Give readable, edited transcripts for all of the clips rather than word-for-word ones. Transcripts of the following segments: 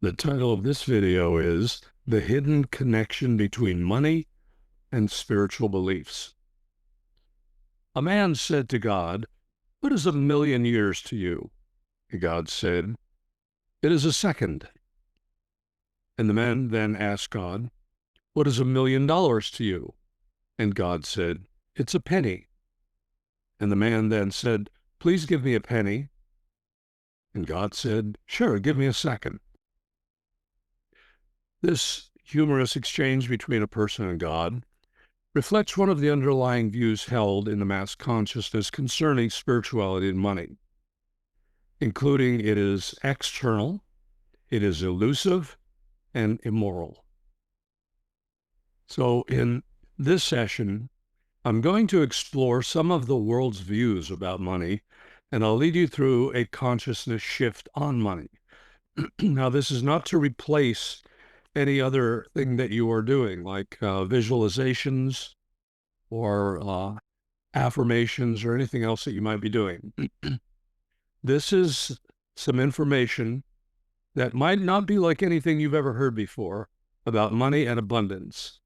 The title of this video is The Hidden Connection Between Money and Spiritual Beliefs. A man said to God, "What is 1,000,000 years to you?" And God said, "It is a second." And the man then asked God, "What is $1,000,000 to you?" And God said, "It's a penny." And the man then said, "Please give me a penny." And God said, "Sure, give me a second." This humorous exchange between a person and God reflects one of the underlying views held in the mass consciousness concerning spirituality and money, including it is external, it is elusive, and immoral. So in this session, I'm going to explore some of the world's views about money, and I'll lead you through a consciousness shift on money. Now, this is not to replace any other thing that you are doing, like visualizations or affirmations or anything else that you might be doing. This is some information that might not be like anything you've ever heard before about money and abundance,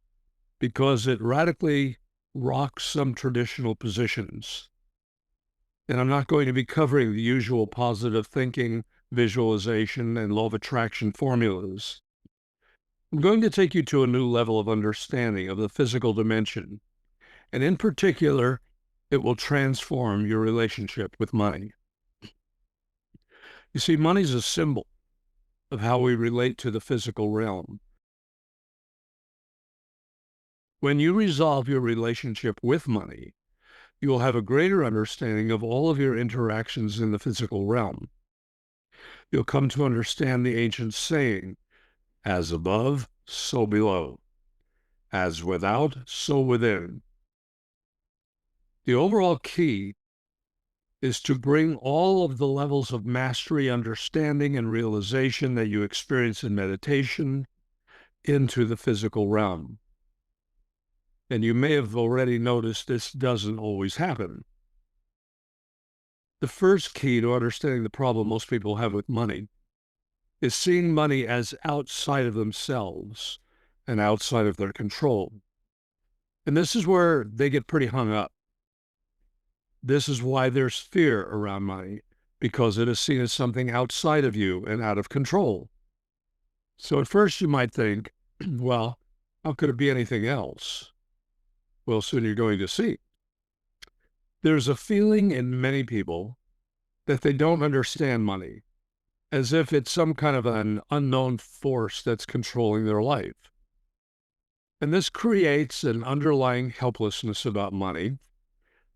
because it radically rocks some traditional positions. And I'm not going to be covering the usual positive thinking, visualization, and law of attraction formulas. I'm going to take you to a new level of understanding of the physical dimension, and in particular, it will transform your relationship with money. You see, money is a symbol of how we relate to the physical realm. When you resolve your relationship with money, you will have a greater understanding of all of your interactions in the physical realm. You'll come to understand the ancient saying, "As above, so below. As without, so within." The overall key is to bring all of the levels of mastery, understanding, and realization that you experience in meditation into the physical realm. And you may have already noticed this doesn't always happen. The first key to understanding the problem most people have with money is seeing money as outside of themselves and outside of their control. And this is where they get pretty hung up. This is why there's fear around money, because it is seen as something outside of you and out of control. So at first you might think, well, how could it be anything else? Well, soon you're going to see. There's a feeling in many people that they don't understand money, as if it's some kind of an unknown force that's controlling their life. And this creates an underlying helplessness about money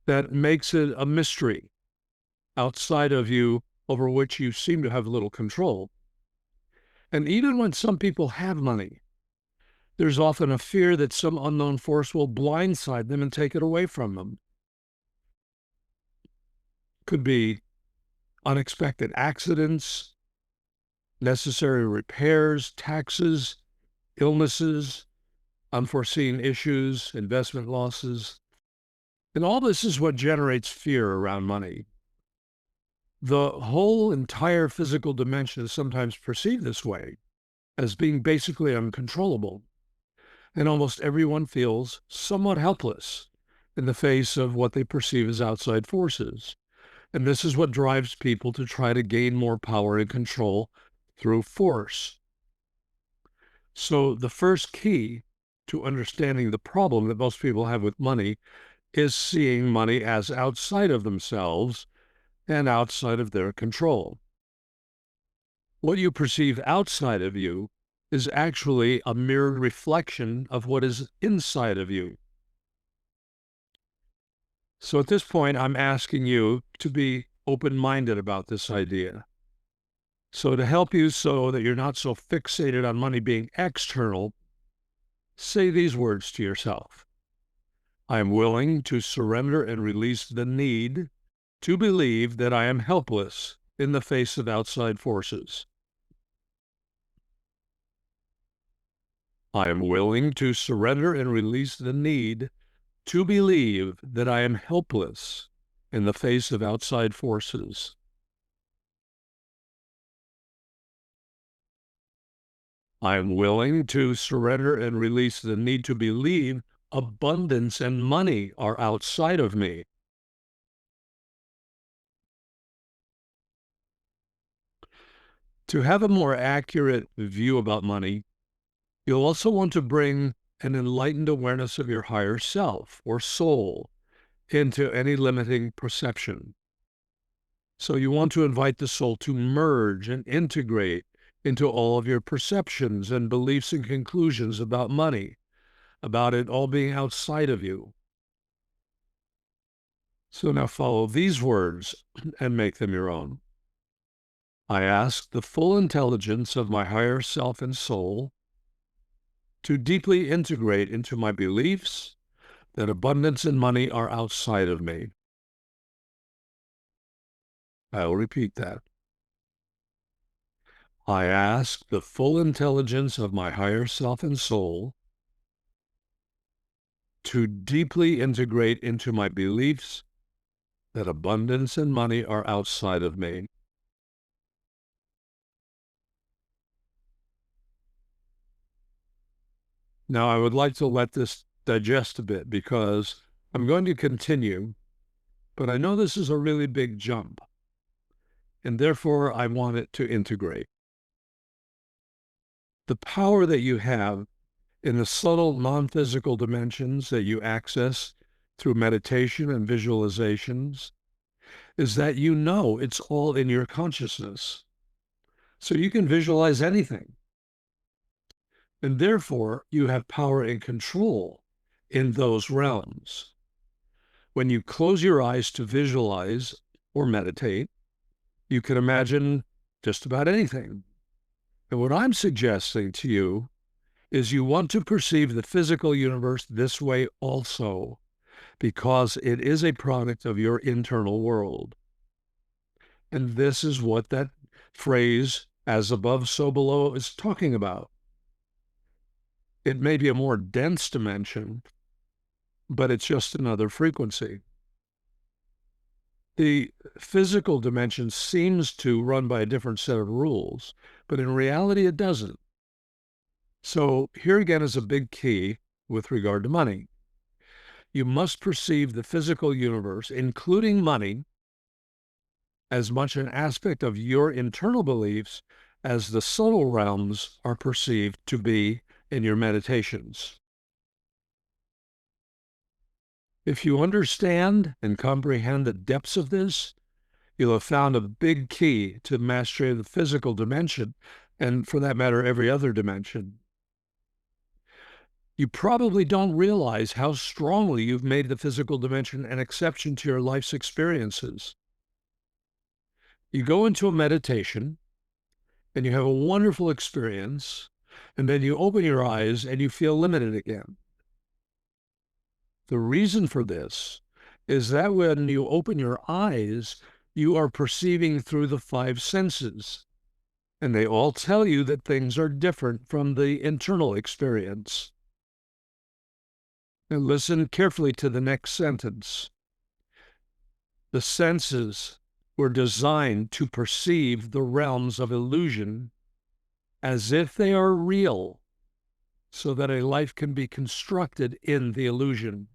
that makes it a mystery outside of you over which you seem to have little control. And even when some people have money, there's often a fear that some unknown force will blindside them and take it away from them. Could be unexpected accidents, necessary repairs, taxes, illnesses, unforeseen issues, investment losses. And all this is what generates fear around money. The whole entire physical dimension is sometimes perceived this way, as being basically uncontrollable. And almost everyone feels somewhat helpless in the face of what they perceive as outside forces. And this is what drives people to try to gain more power and control through force. So the first key to understanding the problem that most people have with money is seeing money as outside of themselves and outside of their control. What you perceive outside of you is actually a mirrored reflection of what is inside of you. So at this point, I'm asking you to be open-minded about this idea. So to help you so that you're not so fixated on money being external, say these words to yourself. I am willing to surrender and release the need to believe that I am helpless in the face of outside forces. I am willing to surrender and release the need to believe that I am helpless in the face of outside forces. I am willing to surrender and release the need to believe abundance and money are outside of me. To have a more accurate view about money, you'll also want to bring an enlightened awareness of your higher self or soul into any limiting perception. So you want to invite the soul to merge and integrate into all of your perceptions and beliefs and conclusions about money, about it all being outside of you. So now follow these words and make them your own. I ask the full intelligence of my higher self and soul to deeply integrate into my beliefs that abundance and money are outside of me. I'll repeat that. I ask the full intelligence of my higher self and soul to deeply integrate into my beliefs that abundance and money are outside of me. Now, I would like to let this digest a bit because I'm going to continue, but I know this is a really big jump, and therefore I want it to integrate. The power that you have in the subtle non-physical dimensions that you access through meditation and visualizations is that you know it's all in your consciousness. So you can visualize anything. And therefore, you have power and control in those realms. When you close your eyes to visualize or meditate, you can imagine just about anything. And what I'm suggesting to you is you want to perceive the physical universe this way also, because it is a product of your internal world. And this is what that phrase, as above, so below, is talking about. It may be a more dense dimension, but it's just another frequency. The physical dimension seems to run by a different set of rules, but in reality, it doesn't. So here again is a big key with regard to money. You must perceive the physical universe, including money, as much an aspect of your internal beliefs as the subtle realms are perceived to be in your meditations. If you understand and comprehend the depths of this, you'll have found a big key to mastery of the physical dimension, and for that matter, every other dimension. You probably don't realize how strongly you've made the physical dimension an exception to your life's experiences. You go into a meditation and you have a wonderful experience, and then you open your eyes and you feel limited again. The reason for this is that when you open your eyes, you are perceiving through the five senses, and they all tell you that things are different from the internal experience. And listen carefully to the next sentence. The senses were designed to perceive the realms of illusion as if they are real, so that a life can be constructed in the illusion.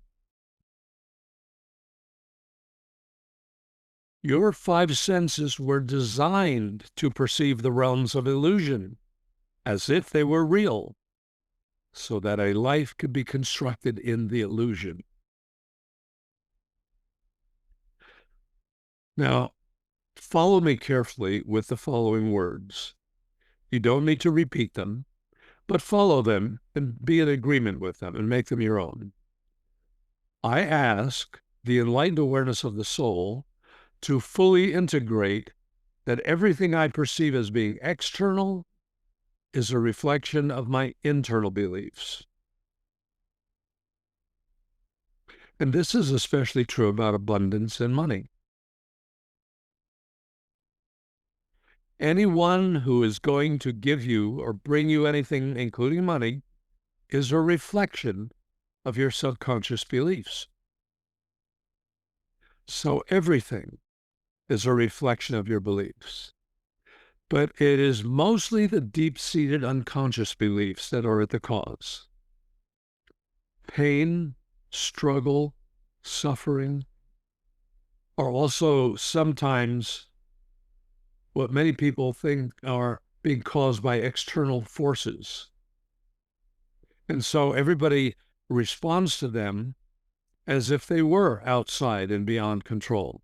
Your five senses were designed to perceive the realms of illusion as if they were real, so that a life could be constructed in the illusion. Now, follow me carefully with the following words. You don't need to repeat them, but follow them and be in agreement with them and make them your own. I ask the enlightened awareness of the soul to fully integrate that everything I perceive as being external is a reflection of my internal beliefs. And this is especially true about abundance and money. Anyone who is going to give you or bring you anything, including money, is a reflection of your subconscious beliefs. So everything is a reflection of your beliefs. But it is mostly the deep-seated unconscious beliefs that are at the cause. Pain, struggle, suffering are also sometimes what many people think are being caused by external forces. And so everybody responds to them as if they were outside and beyond control.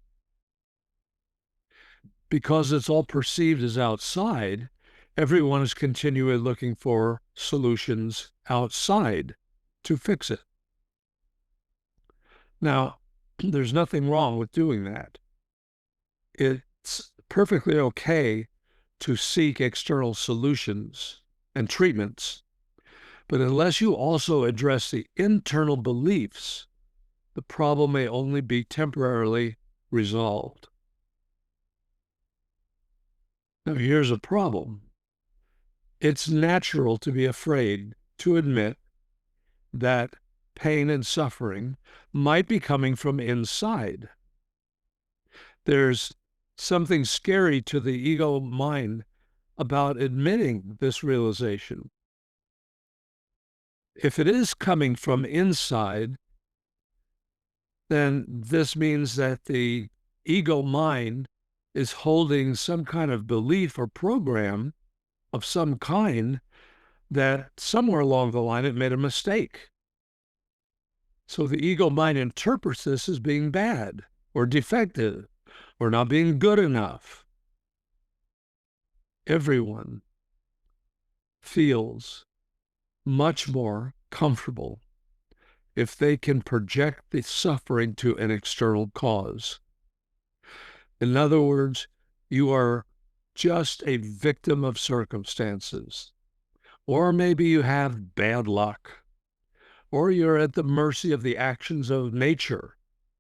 Because it's all perceived as outside, everyone is continually looking for solutions outside to fix it. Now, there's nothing wrong with doing that. It's perfectly okay to seek external solutions and treatments, but unless you also address the internal beliefs, the problem may only be temporarily resolved. Now, here's a problem. It's natural to be afraid to admit that pain and suffering might be coming from inside. There's something scary to the ego mind about admitting this realization. If it is coming from inside, then this means that the ego mind is holding some kind of belief or program of some kind that somewhere along the line it made a mistake. So the ego mind interprets this as being bad or defective or not being good enough. Everyone feels much more comfortable if they can project the suffering to an external cause. In other words, you are just a victim of circumstances, or maybe you have bad luck, or you're at the mercy of the actions of nature,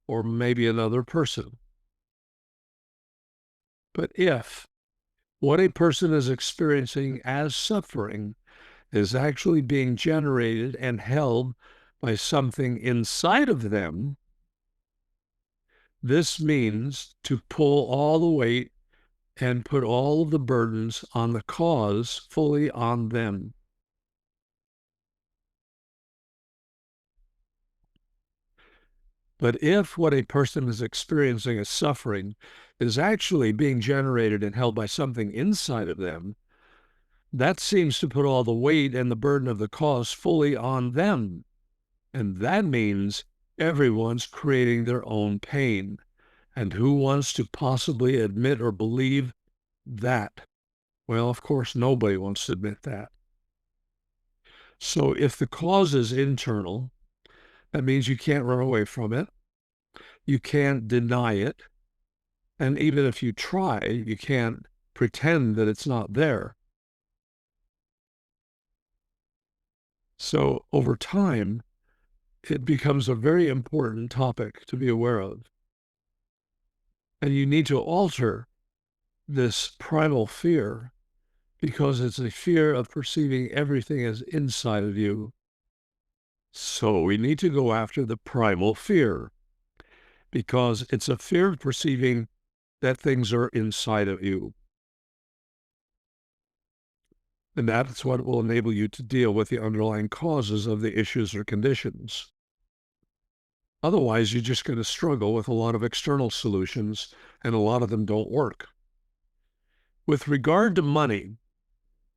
or maybe another person. But if what a person is experiencing as suffering is actually being generated and held by something inside of them, this means to pull all the weight and put all of the burdens on the cause fully on them. But if what a person is experiencing as suffering is actually being generated and held by something inside of them, that seems to put all the weight and the burden of the cause fully on them. And that means everyone's creating their own pain. And who wants to possibly admit or believe that? Well, of course, nobody wants to admit that. So if the cause is internal, that means you can't run away from it. You can't deny it. And even if you try, you can't pretend that it's not there. So over time, it becomes a very important topic to be aware of. And you need to alter this primal fear because it's a fear of perceiving everything as inside of you. So we need to go after the primal fear because it's a fear of perceiving that things are inside of you. And that's what will enable you to deal with the underlying causes of the issues or conditions. Otherwise, you're just going to struggle with a lot of external solutions, and a lot of them don't work. With regard to money,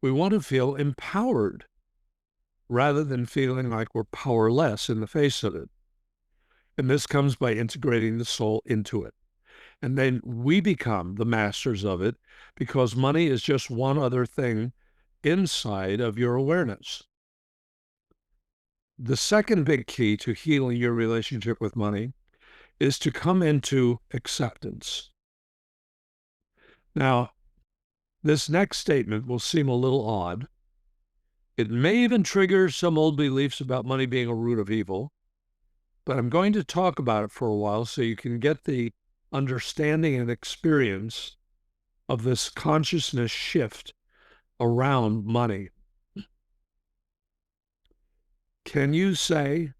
we want to feel empowered rather than feeling like we're powerless in the face of it. And this comes by integrating the soul into it. And then we become the masters of it because money is just one other thing inside of your awareness. The second big key to healing your relationship with money is to come into acceptance. Now, this next statement will seem a little odd. It may even trigger some old beliefs about money being a root of evil, but I'm going to talk about it for a while so you can get the understanding and experience of this consciousness shift around money. Can you say,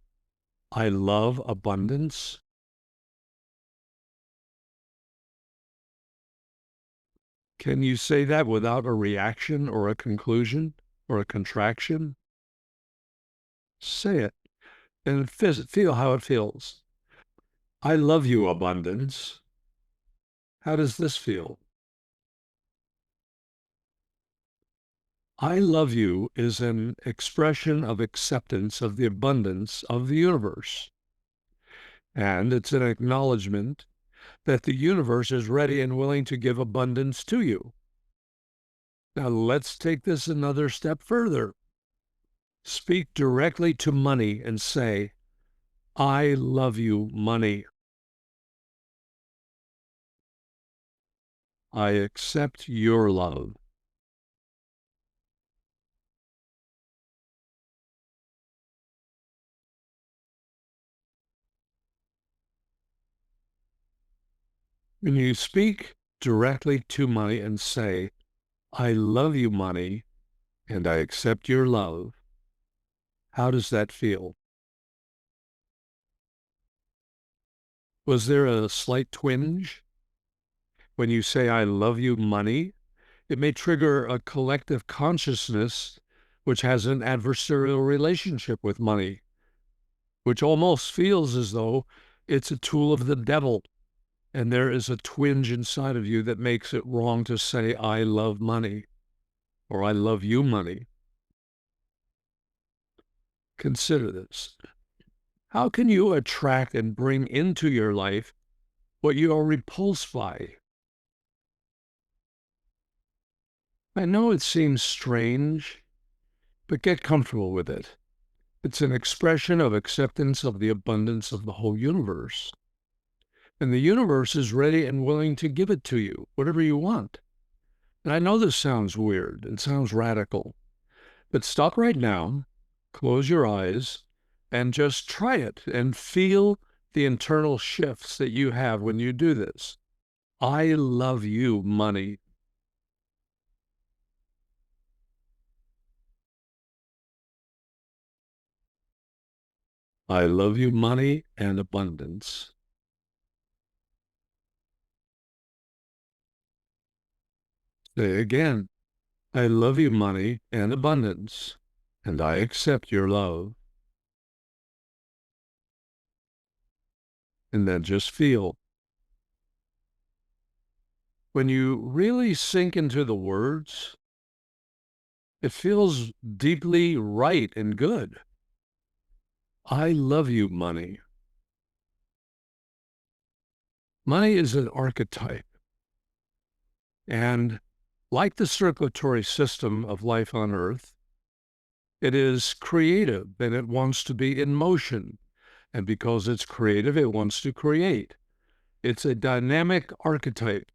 I love abundance? Can you say that without a reaction or a conclusion or a contraction? Say it and feel how it feels. I love you, abundance. How does this feel? I love you is an expression of acceptance of the abundance of the universe. And it's an acknowledgement that the universe is ready and willing to give abundance to you. Now, let's take this another step further. Speak directly to money and say, I love you, money. I accept your love. When you speak directly to money and say, I love you, money, and I accept your love, how does that feel? Was there a slight twinge? When you say, I love you, money, it may trigger a collective consciousness which has an adversarial relationship with money, which almost feels as though it's a tool of the devil. And there is a twinge inside of you that makes it wrong to say, I love money, or I love you, money. Consider this. How can you attract and bring into your life what you are repulsed by? I know it seems strange, but get comfortable with it. It's an expression of acceptance of the abundance of the whole universe. And the universe is ready and willing to give it to you, whatever you want. And I know this sounds weird, it sounds radical, but stop right now, close your eyes, and just try it and feel the internal shifts that you have when you do this. I love you, money. I love you, money and abundance. Say again, I love you, money and abundance, and I accept your love. And then just feel. When you really sink into the words, it feels deeply right and good. I love you, money. Money is an archetype. And like the circulatory system of life on Earth, it is creative and it wants to be in motion. And because it's creative, it wants to create. It's a dynamic archetype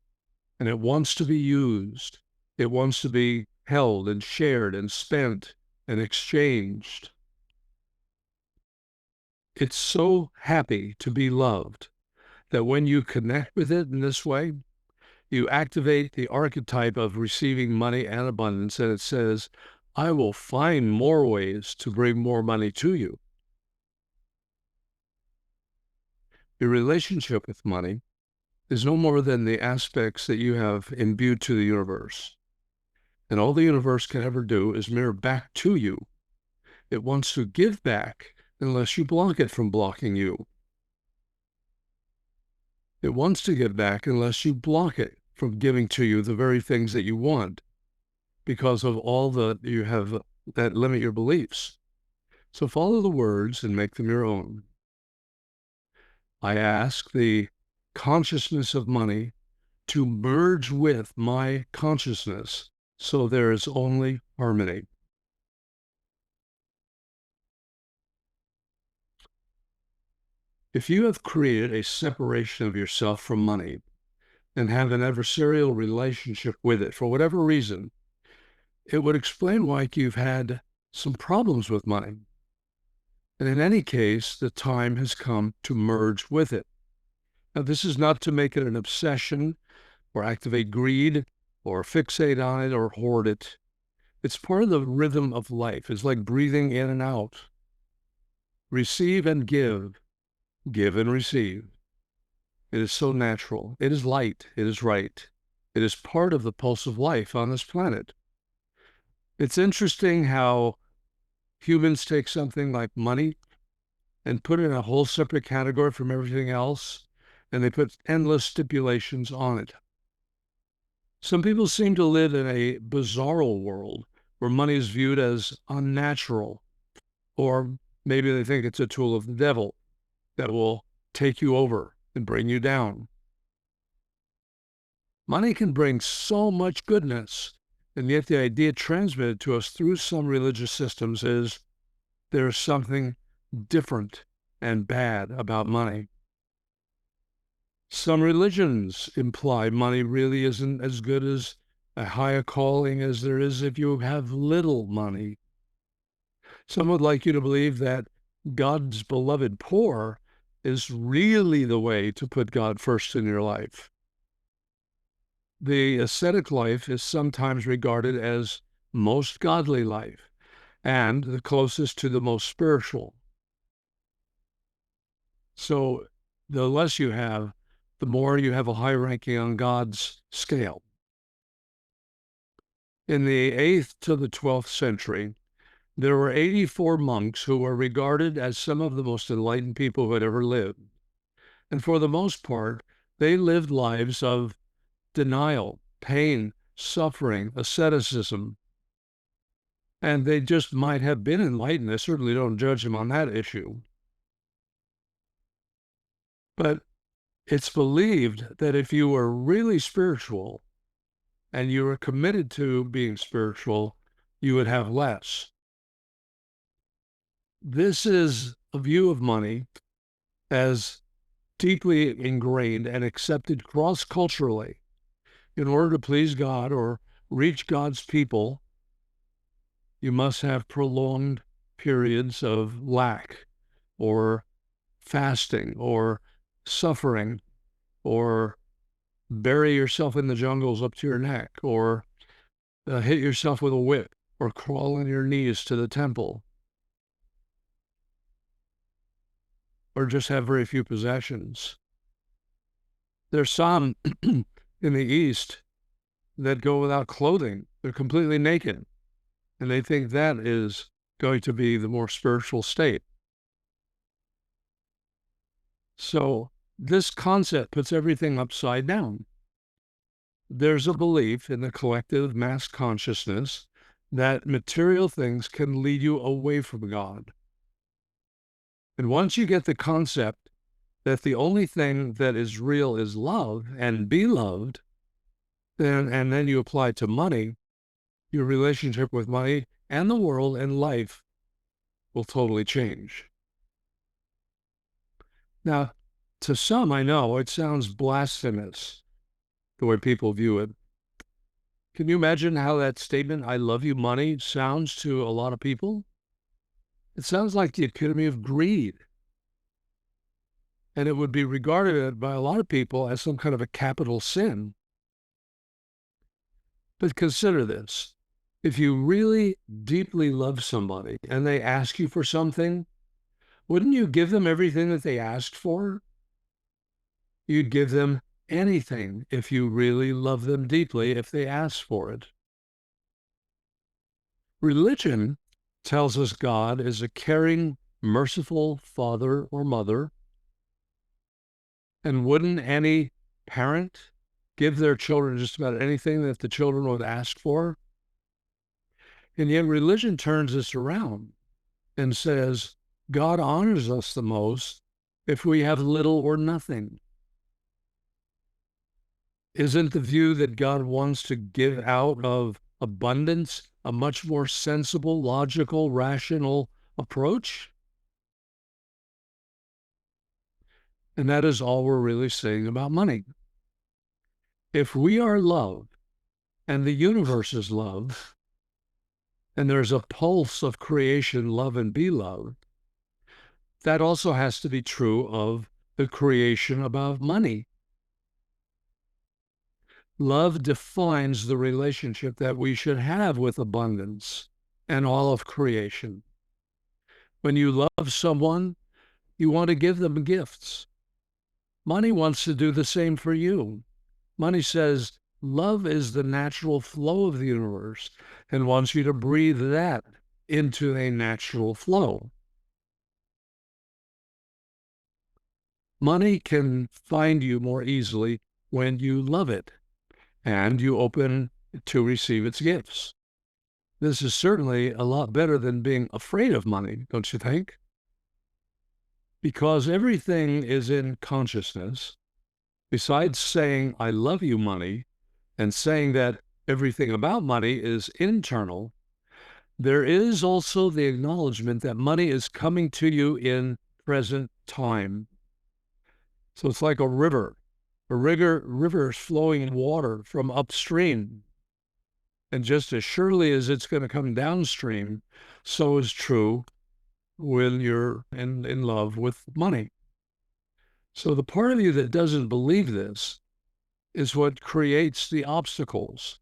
and it wants to be used. It wants to be held and shared and spent and exchanged. It's so happy to be loved that when you connect with it in this way, you activate the archetype of receiving money and abundance, and it says, I will find more ways to bring more money to you. Your relationship with money is no more than the aspects that you have imbued to the universe. And all the universe can ever do is mirror back to you. It wants to give back unless you block it from blocking you. It wants to give back unless you block it from giving to you the very things that you want because of all that you have that limit your beliefs. So follow the words and make them your own. I ask the consciousness of money to merge with my consciousness so there is only harmony. If you have created a separation of yourself from money and have an adversarial relationship with it for whatever reason, it would explain why you've had some problems with money. And in any case, the time has come to merge with it. Now, this is not to make it an obsession or activate greed or fixate on it or hoard it. It's part of the rhythm of life. It's like breathing in and out. Receive and give and receive. It is so natural. It is light. It is right. It is part of the pulse of life on this planet. It's interesting how humans take something like money and put it in a whole separate category from everything else, and they put endless stipulations on it. Some people seem to live in a bizarro world where money is viewed as unnatural, or maybe they think it's a tool of the devil that will take you over and bring you down. Money can bring so much goodness, and yet the idea transmitted to us through some religious systems is there's something different and bad about money. Some religions imply money really isn't as good as a higher calling as there is if you have little money. Some would like you to believe that God's beloved poor is really the way to put God first in your life. The ascetic life is sometimes regarded as most godly life and the closest to the most spiritual. So the less you have, the more you have a high ranking on God's scale. In the 8th to the 12th century, there were 84 monks who were regarded as some of the most enlightened people who had ever lived. And for the most part, they lived lives of denial, pain, suffering, asceticism. And they just might have been enlightened. I certainly don't judge them on that issue. But it's believed that if you were really spiritual and you were committed to being spiritual, you would have less. This is a view of money as deeply ingrained and accepted cross-culturally. In order to please God or reach God's people, you must have prolonged periods of lack or fasting or suffering or bury yourself in the jungles up to your neck or hit yourself with a whip or crawl on your knees to the temple or just have very few possessions. There's some in the East that go without clothing. They're completely naked. And they think that is going to be the more spiritual state. So this concept puts everything upside down. There's a belief in the collective mass consciousness that material things can lead you away from God. And once you get the concept that the only thing that is real is love and be loved, then you apply it to money, your relationship with money and the world and life will totally change. Now, to some, I know it sounds blasphemous the way people view it. Can you imagine how that statement, I love you, money, sounds to a lot of people? It sounds like the epitome of greed. And it would be regarded by a lot of people as some kind of a capital sin. But consider this. If you really deeply love somebody and they ask you for something, wouldn't you give them everything that they asked for? You'd give them anything if you really love them deeply if they ask for it. Religion tells us God is a caring, merciful father or mother. And wouldn't any parent give their children just about anything that the children would ask for? And yet religion turns this around and says, God honors us the most if we have little or nothing. Isn't the view that God wants to give out of abundance a much more sensible, logical, rational approach? And that is all we're really saying about money. If we are love and the universe is love, and there's a pulse of creation, love and be loved, that also has to be true of the creation about money. Love defines the relationship that we should have with abundance and all of creation. When you love someone, you want to give them gifts. Money wants to do the same for you. Money says, Love is the natural flow of the universe and wants you to breathe that into a natural flow. Money can find you more easily when you love it and you open to receive its gifts. This is certainly a lot better than being afraid of money, don't you think? Because everything is in consciousness. Besides saying, I love you, money, and saying that everything about money is internal, there is also the acknowledgement that money is coming to you in present time. So it's like a river. A river is flowing in water from upstream. And just as surely as it's going to come downstream, so is true when you're in love with money. So the part of you that doesn't believe this is what creates the obstacles.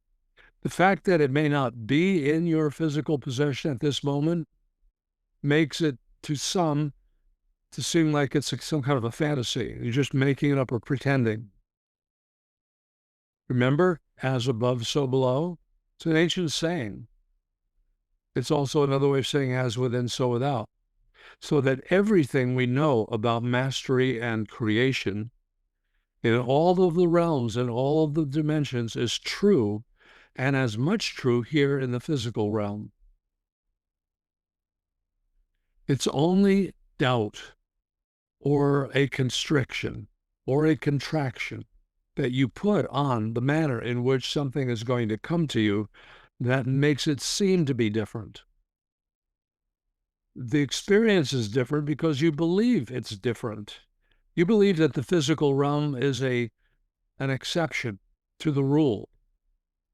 The fact that it may not be in your physical possession at this moment makes it to some to seem like it's some kind of a fantasy. You're just making it up or pretending. Remember, as above, so below? It's an ancient saying. It's also another way of saying as within, so without. So that everything we know about mastery and creation in all of the realms and all of the dimensions is true, and as much true here in the physical realm. It's only doubt or a constriction or a contraction that you put on the manner in which something is going to come to you that makes it seem to be different. The experience is different because you believe it's different. You believe that the physical realm is an exception to the rule,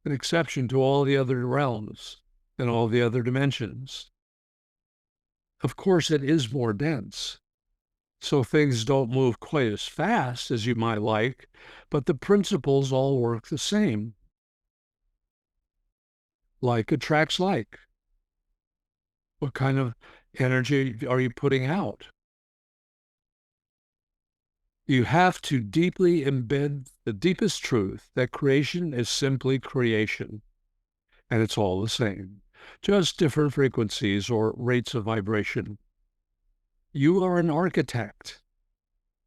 an exception to all the other realms and all the other dimensions. Of course, it is more dense, so things don't move quite as fast as you might like, but the principles all work the same. Like attracts like. What kind of energy are you putting out? You have to deeply embed the deepest truth that creation is simply creation, and it's all the same, just different frequencies or rates of vibration. You are an architect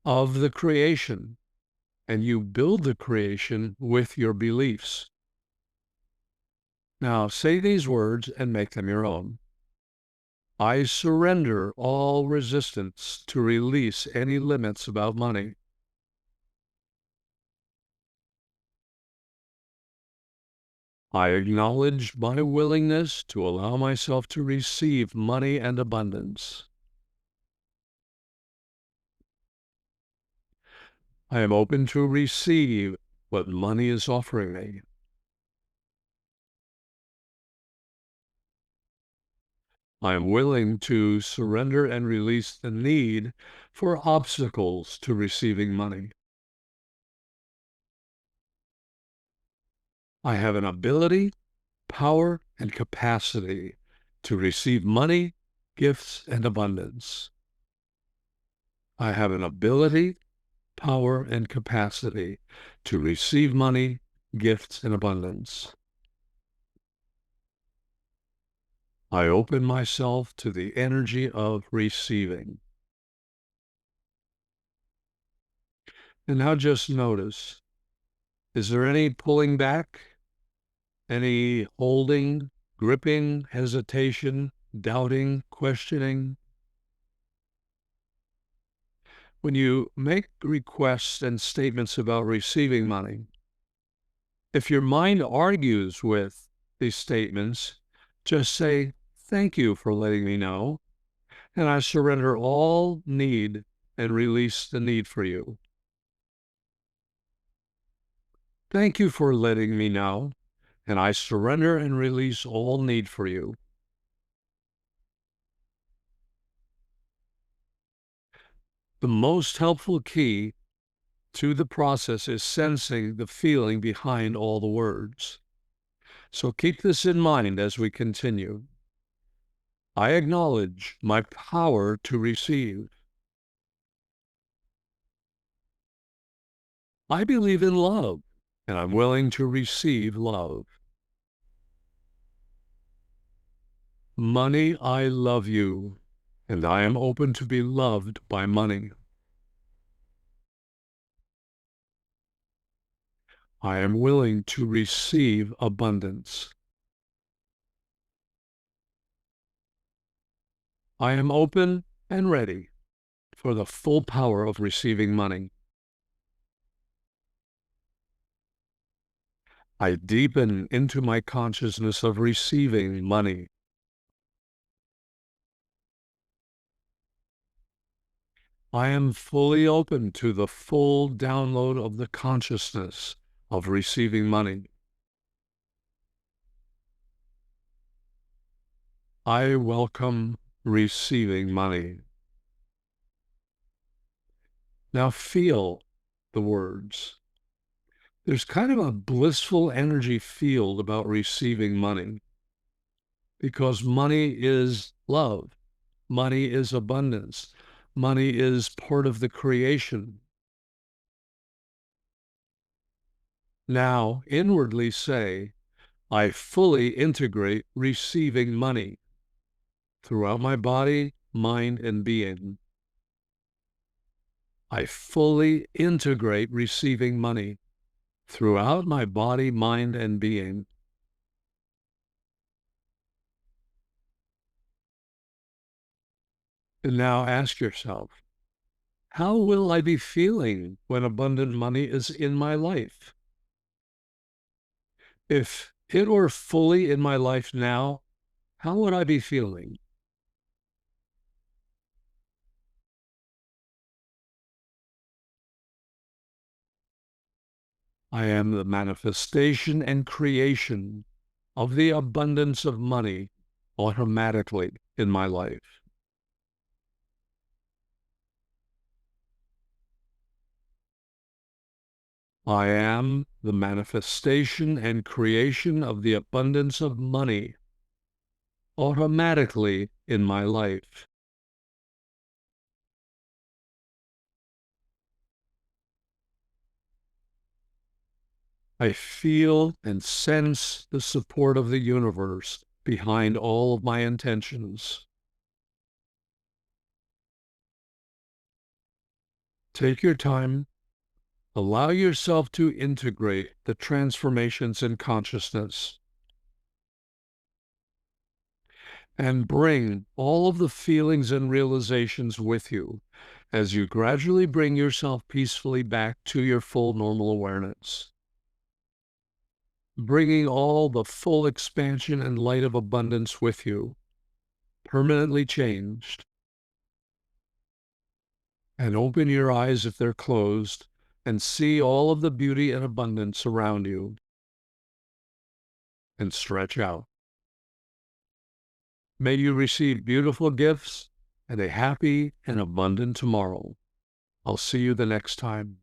of the creation, and you build the creation with your beliefs. Now, say these words and make them your own. I surrender all resistance to release any limits about money. I acknowledge my willingness to allow myself to receive money and abundance. I am open to receive what money is offering me. I am willing to surrender and release the need for obstacles to receiving money. I have an ability, power, and capacity to receive money, gifts, and abundance. I have an ability, power, and capacity to receive money, gifts, and abundance. I open myself to the energy of receiving. And now just notice, is there any pulling back, any holding, gripping, hesitation, doubting, questioning? When you make requests and statements about receiving money, if your mind argues with these statements, just say, thank you for letting me know, and I surrender all need and release the need for you. Thank you for letting me know, and I surrender and release all need for you. The most helpful key to the process is sensing the feeling behind all the words. So keep this in mind as we continue. I acknowledge my power to receive. I believe in love and I'm willing to receive love. Money, I love you, and I am open to be loved by money. I am willing to receive abundance. I am open and ready for the full power of receiving money. I deepen into my consciousness of receiving money. I am fully open to the full download of the consciousness of receiving money. I welcome receiving money. Now feel the words. There's kind of a blissful energy field about receiving money because money is love. Money is abundance. Money is part of the creation. Now inwardly say, I fully integrate receiving money throughout my body, mind, and being. I fully integrate receiving money throughout my body, mind, and being. And now ask yourself, how will I be feeling when abundant money is in my life? If it were fully in my life now, how would I be feeling? I am the manifestation and creation of the abundance of money automatically in my life. I am the manifestation and creation of the abundance of money automatically in my life. I feel and sense the support of the universe behind all of my intentions. Take your time. Allow yourself to integrate the transformations in consciousness and bring all of the feelings and realizations with you as you gradually bring yourself peacefully back to your full normal awareness, bringing all the full expansion and light of abundance with you, permanently changed. And open your eyes if they're closed and see all of the beauty and abundance around you and stretch out. May you receive beautiful gifts and a happy and abundant tomorrow. I'll see you the next time.